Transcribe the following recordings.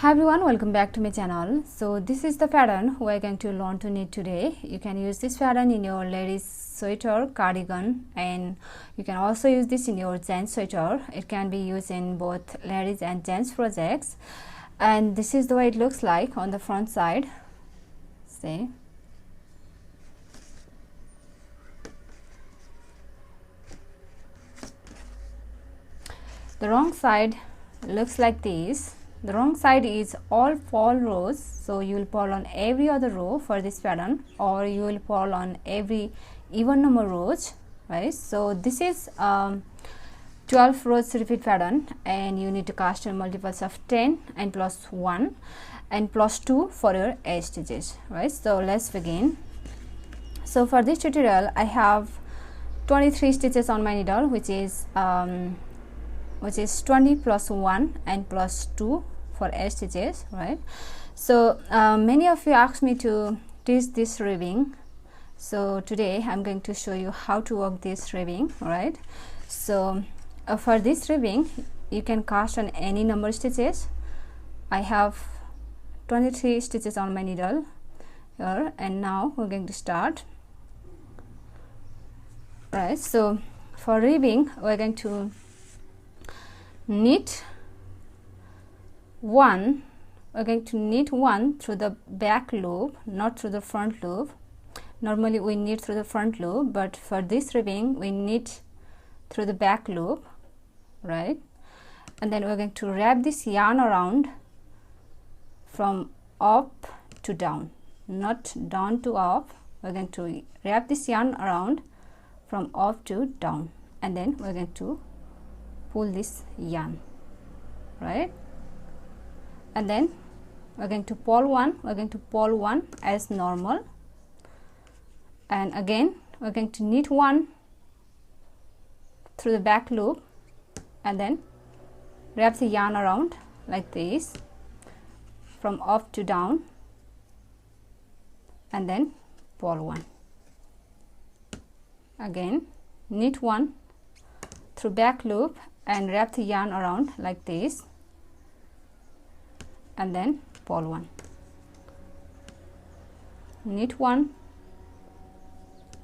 Hi everyone, welcome back to my channel. So this is the pattern we are going to learn to knit today. You can use this pattern in your ladies sweater, cardigan, and you can also use this in your gents sweater. It can be used in both ladies and gents projects. And this is the way it looks like on the front side. See, the wrong side looks like this. The wrong side is all purl rows, so you will purl on every other row for this pattern, or you will purl on every even number rows, right? So this is 12 rows repeat pattern, and you need to cast in multiples of 10 and plus 1 and plus 2 for your edge stitches, right? So let's begin. So for this tutorial I have 23 stitches on my needle, which is 20 plus 1 and plus 2 for edge stitches, right? So many of you asked me to teach this ribbing, so today I'm going to show you how to work this ribbing, right? So for this ribbing you can cast on any number of stitches. I have 23 stitches on my needle here, and now we're going to start, right? So for ribbing we're going to knit one. We're going to knit one through the back loop, not through the front loop. Normally we knit through the front loop, but for this ribbing we knit through the back loop, right? And then we're going to wrap this yarn around from up to down, not down to up. We're going to wrap this yarn around from up to down, and then we're going to pull this yarn, right? And then we're going to purl one. We're going to purl one as normal, and again we're going to knit one through the back loop, and then wrap the yarn around like this from up to down, and then purl one. Again knit one through back loop and wrap the yarn around like this, and then purl one. Knit one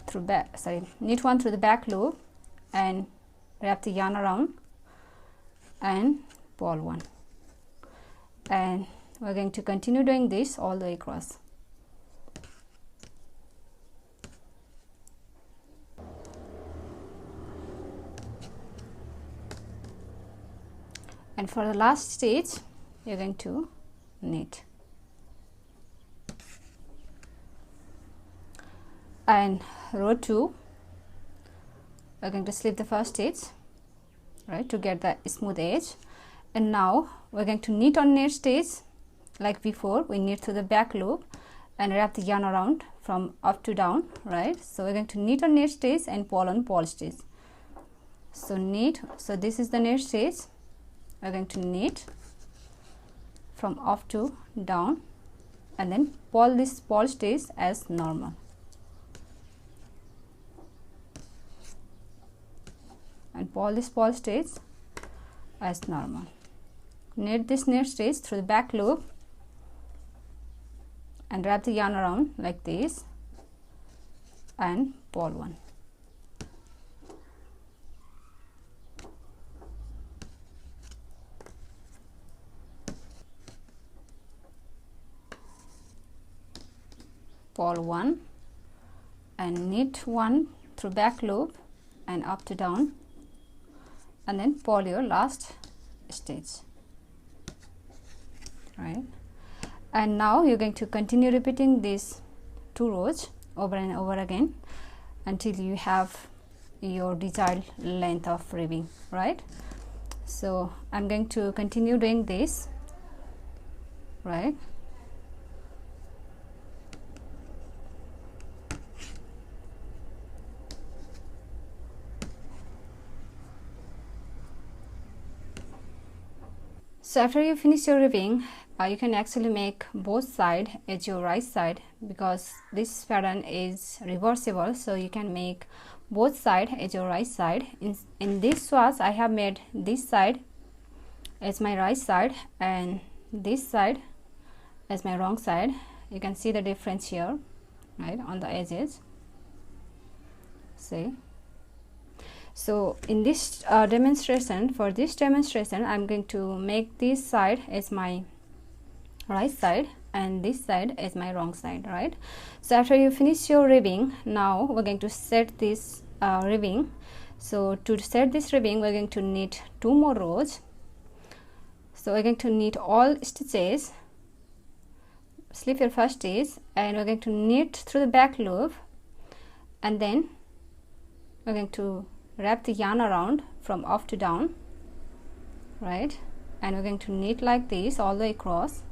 through knit one through the back loop and wrap the yarn around and purl one. And we're going to continue doing this all the way across. And for the last stitch you're going to knit, and row 2 we're going to slip the first stitch, right, to get the smooth edge. And now we're going to knit on next stitch like before. We knit through the back loop and wrap the yarn around from up to down, right? So we're going to knit on next stitch and purl on purl stitch. So knit, so this is the next stitch. We're going to knit from up to down, and then purl this purl stitch as normal, and purl this purl stitch as normal. Knit this next stitch through the back loop and wrap the yarn around like this and purl one. Purl one and knit one through back loop and up to down, and then purl your last stitch, right? And now you're going to continue repeating these 2 rows over and over again until you have your desired length of ribbing, right? So I'm going to continue doing this, right? So after you finish your ribbing, you can actually make both sides as your right side, because this pattern is reversible, so you can make both sides as your right side. In this swatch I have made this side as my right side and this side as my wrong side. You can see the difference here, right, on the edges. See. So in this demonstration, for this demonstration, I'm going to make this side as my right side and this side as my wrong side, right? So after you finish your ribbing, now we're going to set this ribbing. So to set this ribbing, we're going to knit 2 more rows. So we're going to knit all stitches, slip your first stitch, and we're going to knit through the back loop, and then we're going to wrap the yarn around from up to down, right? And we're going to knit like this all the way across.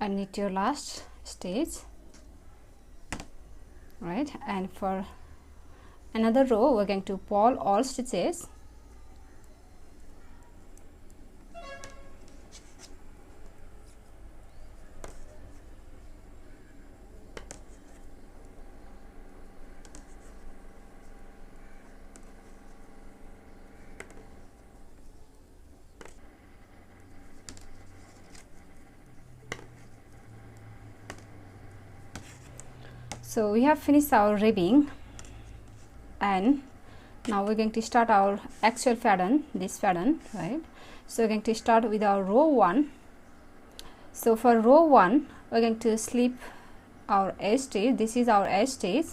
And knit your last stitch, right? And for another row, we're going to purl all stitches. So we have finished our ribbing, and now we're going to start our actual pattern, this pattern, right? So we're going to start with our row 1. So for row 1, we're going to slip our edge stitch. This is our edge stitch,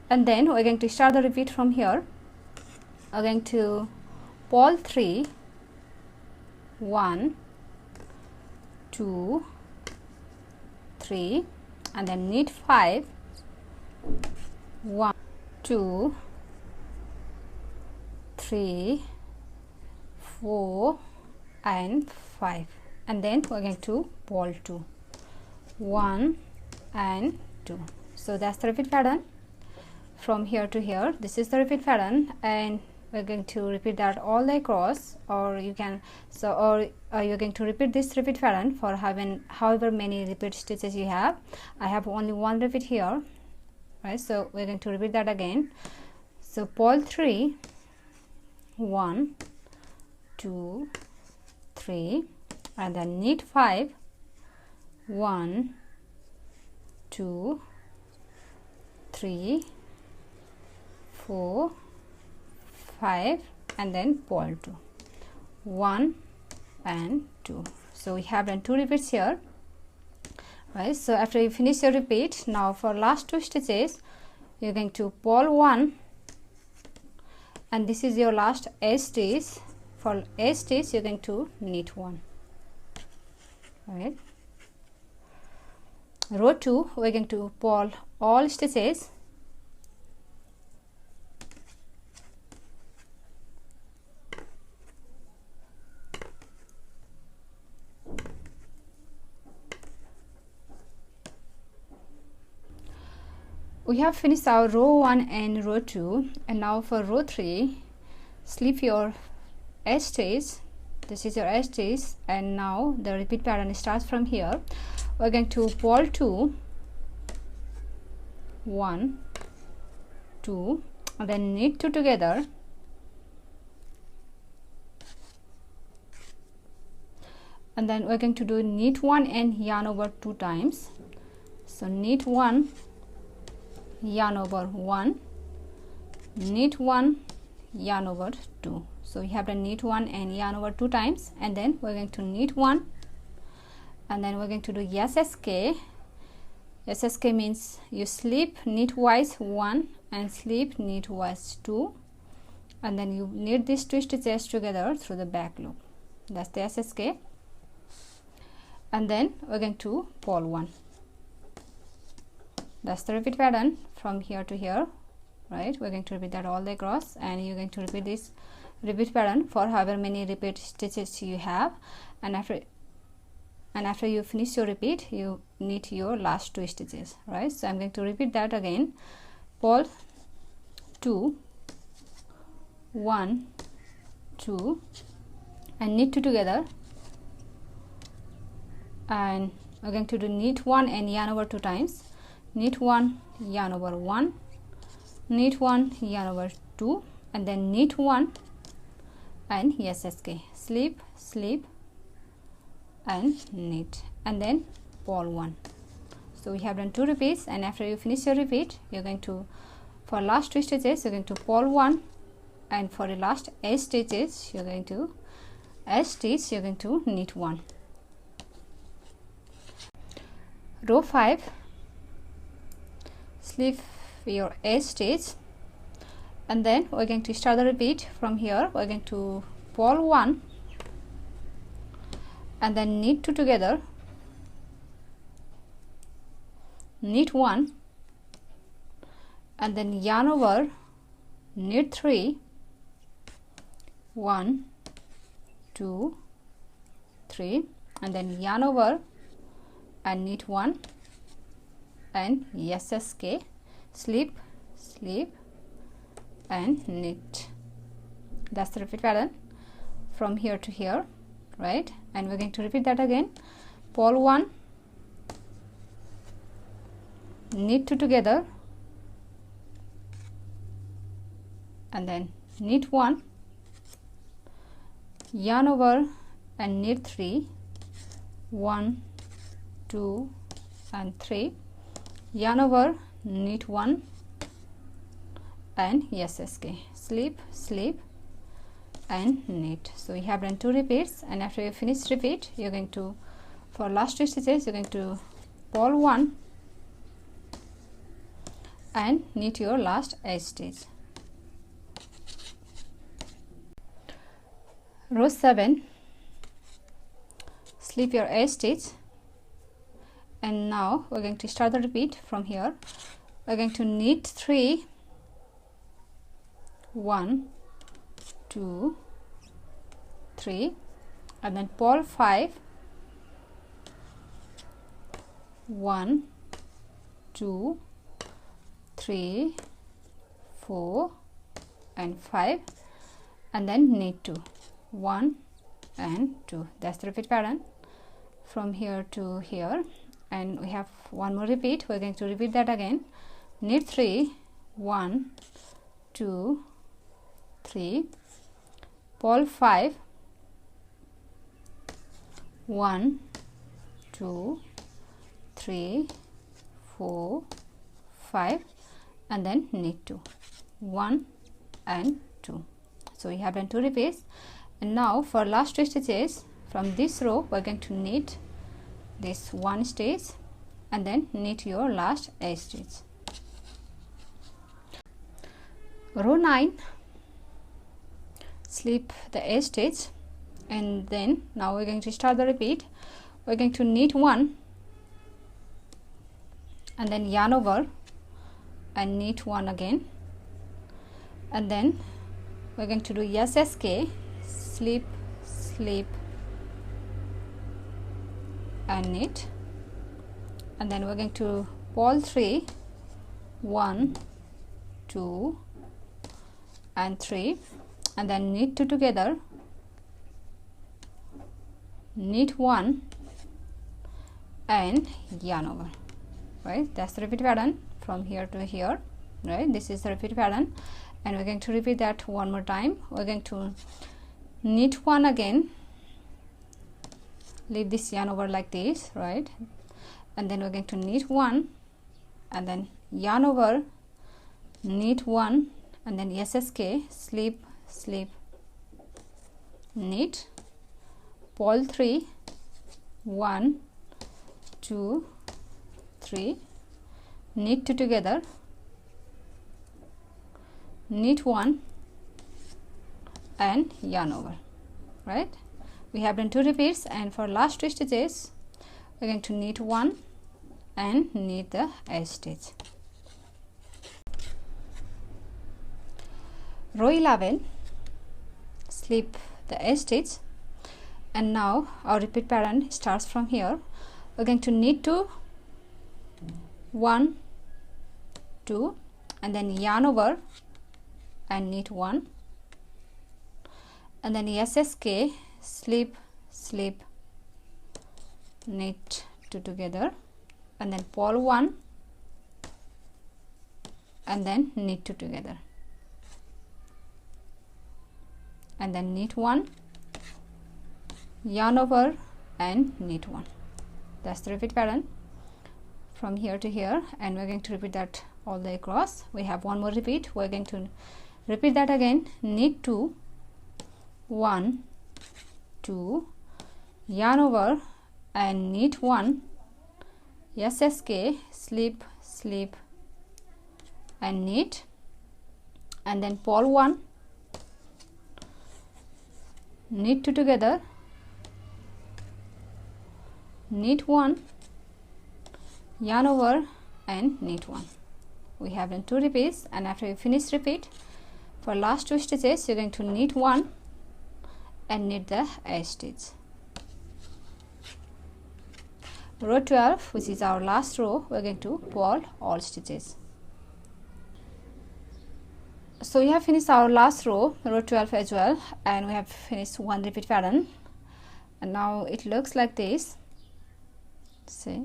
and then we're going to start the repeat from here. We're going to purl 3, 1, 2, 3, and then knit 5, 1, 2, 3, 4, and 5, and then we're going to purl 2, 1 and 2. So that's the repeat pattern from here to here. This is the repeat pattern, and we're going to repeat that all the way across, or you can you're going to repeat this repeat pattern for however many repeat stitches you have. I have only one repeat here, right? So we're going to repeat that again. So purl 3, 1, 2, 3, and then knit 5, 1, 2, 3, 4, 5, and then purl 2, 1 and 2. So we have done 2 repeats here, right? So after you finish your repeat, now for last 2 stitches, you're going to purl 1, and this is your last edge stitch. For edge stitch, you're going to knit 1, right? Row 2, we're going to purl all stitches, we have finished our row 1 and row 2, and now for row 3, slip your edge stitch. This is your edge stitch, and now the repeat pattern starts from here. We're going to purl 2, 1, 2, and then knit 2 together, and then we're going to do knit 1 and yarn over 2 times. So knit 1, yarn over 1, knit 1, yarn over 2. So we have to knit 1 and yarn over 2 times, and then we're going to knit 1, and then we're going to do SSK. SSK means you slip knitwise 1 and slip knitwise 2, and then you knit these 2 stitches together through the back loop. That's the SSK, and then we're going to purl 1. That's the repeat pattern from here to here, right? We're going to repeat that all the way across, and you're going to repeat this repeat pattern for however many repeat stitches you have, and after you finish your repeat, you knit your last 2 stitches, right? So I'm going to repeat that again. Purl 2, 1, 2, and knit 2 together, and we're going to do knit 1 and yarn over 2 times. Knit 1, yarn over 1, knit 1, yarn over 2, and then knit 1 and SSK, slip, slip and knit, and then purl 1. So we have done 2 repeats, and after you finish your repeat, you're going to, for last 2 stitches, you're going to purl 1, and for the last 8 stitches, you're going to knit 1. Row 5, slip your 8 stitch, and then we're going to start the repeat from here. We're going to purl 1 and then knit 2 together, knit 1 and then yarn over, knit 3, 1, 2, 3, and then yarn over and knit 1 and SSK, slip, slip and knit. That's the repeat pattern from here to here, right? And we're going to repeat that again. Purl 1, knit 2 together, and then knit 1, yarn over and knit 3, 1, 2 and 3, yarn over, knit 1 and SSK, slip, slip and knit. So we have done 2 repeats, and after you finish repeat, you're going to, for last 2 stitches, you're going to purl 1 and knit your last 8 stitch. Row 7, slip your 8 stitch, and now we're going to start the repeat from here. We're going to knit 3, 1, 2, 3, and then purl 5, 1, 2, 3, 4 and 5, and then knit 2, 1 and 2. That's the repeat pattern from here to here, and we have one more repeat. We're going to repeat that again. Knit 3, 1, 2, 3, purl 5, 1, 2, 3, 4, 5, and then knit 2, 1 and 2. So we have done 2 repeats, and now for last 2 stitches from this row, we're going to knit this 1 stitch and then knit your last 8 stitch. Row 9, slip the 8 stitch, and then now we're going to start the repeat. We're going to knit 1 and then yarn over and knit 1 again, and then we're going to do SSK, slip, slip and knit, and then we're going to purl 3, 1, 2 and 3, and then knit 2 together, knit 1 and yarn over, right? That's the repeat pattern from here to here, right? This is the repeat pattern, and we're going to repeat that one more time. We're going to knit 1 again, leave this yarn over like this, right? And then we're going to knit 1 and then yarn over, knit 1 and then SSK, slip, slip, knit, purl 3, 1, 2, 3, knit 2 together, knit 1 and yarn over, right? We have done 2 repeats, and for last 2 stitches we're going to knit 1 and knit the 8 stitch. Row 11, slip the 8 stitch, and now our repeat pattern starts from here. We're going to knit 2, 1, 2 and then yarn over and knit 1, and then SSK, slip, slip, knit 2 together, and then purl 1, and then knit 2 together, and then knit 1, yarn over and knit 1. That's the repeat pattern from here to here, and we're going to repeat that all the way across. We have one more repeat. We're going to repeat that again. Knit 2, 1, 2, yarn over and knit 1, SSK, slip, slip and knit, and then purl 1, knit 2 together, knit 1, yarn over and knit 1. We have done 2 repeats, and after you finish repeat, for last 2 stitches you're going to knit 1 and knit the edge stitch. Row 12, which is our last row, we're going to purl all stitches. So we have finished our last row, row 12 as well, and we have finished one repeat pattern, and now it looks like this. See,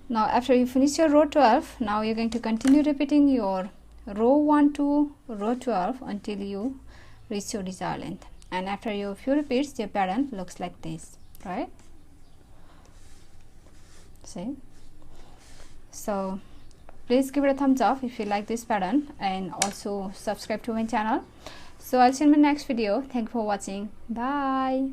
now after you finish your row 12, now you're going to continue repeating your row 1 to row 12 until you reach your desired length, and after your few repeats your pattern looks like this, right? See, so please give it a thumbs up if you like this pattern, and also subscribe to my channel. So I'll see you in my next video. Thank you for watching. Bye.